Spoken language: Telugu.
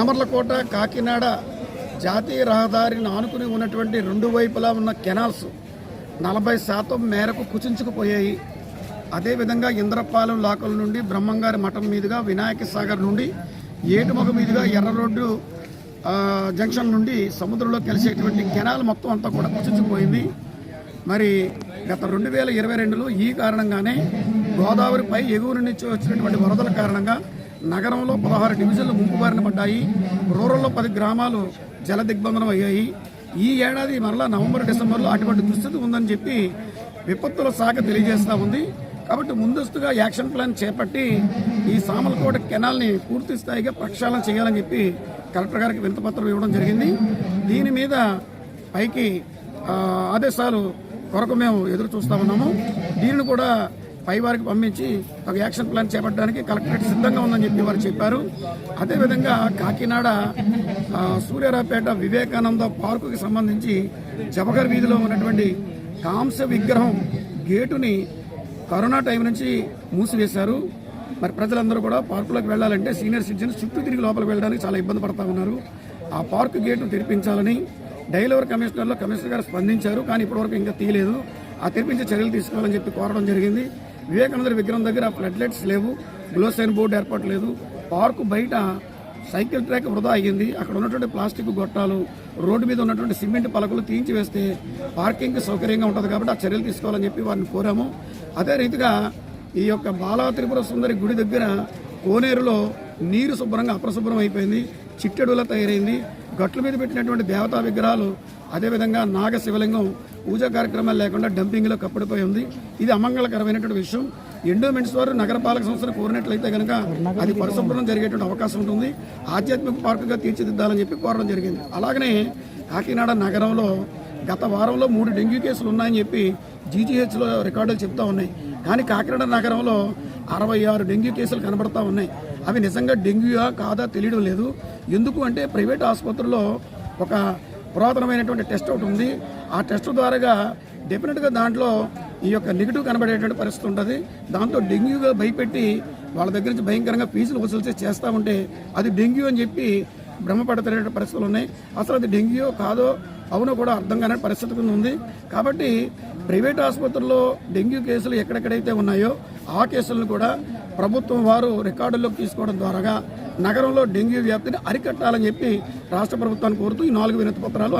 సామర్లకోట కాకినాడ జాతీయ రహదారిని ఆనుకుని ఉన్నటువంటి రెండు వైపులా ఉన్న కెనాల్స్ 40% మేరకు కుచించుకుపోయాయి. అదేవిధంగా ఇంద్రపాలెం లాకల నుండి బ్రహ్మంగారి మఠం మీదుగా వినాయక సాగర్ నుండి ఏటుమొగ మీదుగా ఎర్ర రోడ్డు జంక్షన్ నుండి సముద్రంలో కలిసేటువంటి కెనాల్ మొత్తం అంతా కూడా కుచించుకుపోయింది. మరి గత 2022లో ఈ కారణంగానే గోదావరిపై ఎగువ నుంచి వచ్చినటువంటి వరదల కారణంగా నగరంలో 16 డివిజన్లు ముంపు బారిన పడ్డాయి. రూరల్లో 10 గ్రామాలు జల దిగ్బంధనం అయ్యాయి. ఈ ఏడాది మరలా నవంబర్ డిసెంబర్లో అటువంటి దుస్థితి ఉందని చెప్పి విపత్తుల శాఖ తెలియజేస్తూ ఉంది. కాబట్టి ముందస్తుగా యాక్షన్ ప్లాన్ చేపట్టి ఈ సామర్లకోట కెనాల్ని పూర్తి స్థాయిగా ప్రక్షాళన చేయాలని చెప్పి కలెక్టర్ గారికి వినతిపత్రం ఇవ్వడం జరిగింది. దీని మీద పైకి ఆదేశాలు కొరకు మేము ఎదురు చూస్తూ ఉన్నాము. దీనిని కూడా పై వారికి పంపించి ఒక యాక్షన్ ప్లాన్ చేపట్టడానికి కలెక్టరేట్ సిద్ధంగా ఉందని చెప్పి వారు చెప్పారు. అదేవిధంగా కాకినాడ సూర్యారావుపేట వివేకానంద పార్కుకి సంబంధించి జవహర్ వీధిలో ఉన్నటువంటి కాంస్య విగ్రహం గేటుని కరోనా టైం నుంచి మూసివేశారు. మరి ప్రజలందరూ కూడా పార్కులోకి వెళ్ళాలంటే సీనియర్ సిటిజన్స్ చుట్టూ తిరిగి లోపలికి వెళ్ళడానికి చాలా ఇబ్బంది పడతా ఉన్నారు. ఆ పార్కు గేటు తెరిపించాలని డైలవర్ కమిషనర్ గారు స్పందించారు. కానీ ఇప్పటివరకు ఇంకా తీయలేదు. ఆ తెరిపించే చర్యలు తీసుకోవాలని చెప్పి కోరడం జరిగింది. వివేకానంద విగ్రహం దగ్గర ఫ్లడ్ లైట్స్ లేవు, గ్లోసైన్ బోర్డు ఏర్పాటు లేదు. పార్కు బయట సైకిల్ ట్రాక్ వృధా అయ్యింది. అక్కడ ఉన్నటువంటి ప్లాస్టిక్ గొట్టాలు, రోడ్డు మీద ఉన్నటువంటి సిమెంట్ పలకలు తీయించి వేస్తే పార్కింగ్కి సౌకర్యంగా ఉంటుంది. కాబట్టి ఆ చర్యలు తీసుకోవాలని చెప్పి వారిని కోరాము. అదే రీతిగా ఈ యొక్క బాలా త్రిపుర సుందరి గుడి దగ్గర కోనేరులో నీరు శుభ్రంగా అప్రశుభ్రం అయిపోయింది, చిట్టెడులా తయారైంది. గట్ల మీద పెట్టినటువంటి దేవతా విగ్రహాలు, అదేవిధంగా నాగ శివలింగం పూజా కార్యక్రమాలు లేకుండా డంపింగ్లో కప్పడిపోయి ఉంది. ఇది అమంగళకరమైనటువంటి విషయం. ఎండోమెంట్స్ వారు నగరపాలక సంస్థను కోరినట్లయితే కనుక అది పరిశుభ్రం జరిగేటువంటి అవకాశం ఉంటుంది. ఆధ్యాత్మిక పార్కుగా తీర్చిదిద్దాలని చెప్పి కోరడం జరిగింది. అలాగనే కాకినాడ నగరంలో గత వారంలో 3 డెంగ్యూ కేసులు ఉన్నాయని చెప్పి జీజీహెచ్లో రికార్డులు చెప్తా ఉన్నాయి. కానీ కాకినాడ నగరంలో 66 డెంగ్యూ కేసులు కనబడతా ఉన్నాయి. అవి నిజంగా డెంగ్యూయా కాదా తెలియడం లేదు. ఎందుకు అంటే ప్రైవేట్ ఆసుపత్రిలో ఒక పురాతనమైనటువంటి టెస్ట్ ఒకటి ఉంది. ఆ టెస్ట్ ద్వారాగా డెఫినెట్గా దాంట్లో ఈ యొక్క నెగిటివ్ కనబడేటువంటి పరిస్థితి ఉంటుంది. దాంతో డెంగ్యూగా భయపెట్టి వాళ్ళ దగ్గర నుంచి భయంకరంగా ఫీజులు వసూలు చేస్తూ ఉంటే అది డెంగ్యూ అని చెప్పి భ్రమపడుతున్న పరిస్థితులు ఉన్నాయి. అసలు అది డెంగ్యూ కాదో అవునో కూడా అర్థం కాని పరిస్థితి ఉంది. కాబట్టి ప్రైవేట్ ఆసుపత్రుల్లో డెంగ్యూ కేసులు ఎక్కడెక్కడైతే ఉన్నాయో ఆ కేసులను కూడా ప్రభుత్వం వారు రికార్డుల్లోకి తీసుకోవడం ద్వారా నగరంలో డెంగ్యూ వ్యాప్తిని అరికట్టాలని చెప్పి రాష్ట్ర ప్రభుత్వాన్ని కోరుతూ ఈ 4 వినతి పత్రాలు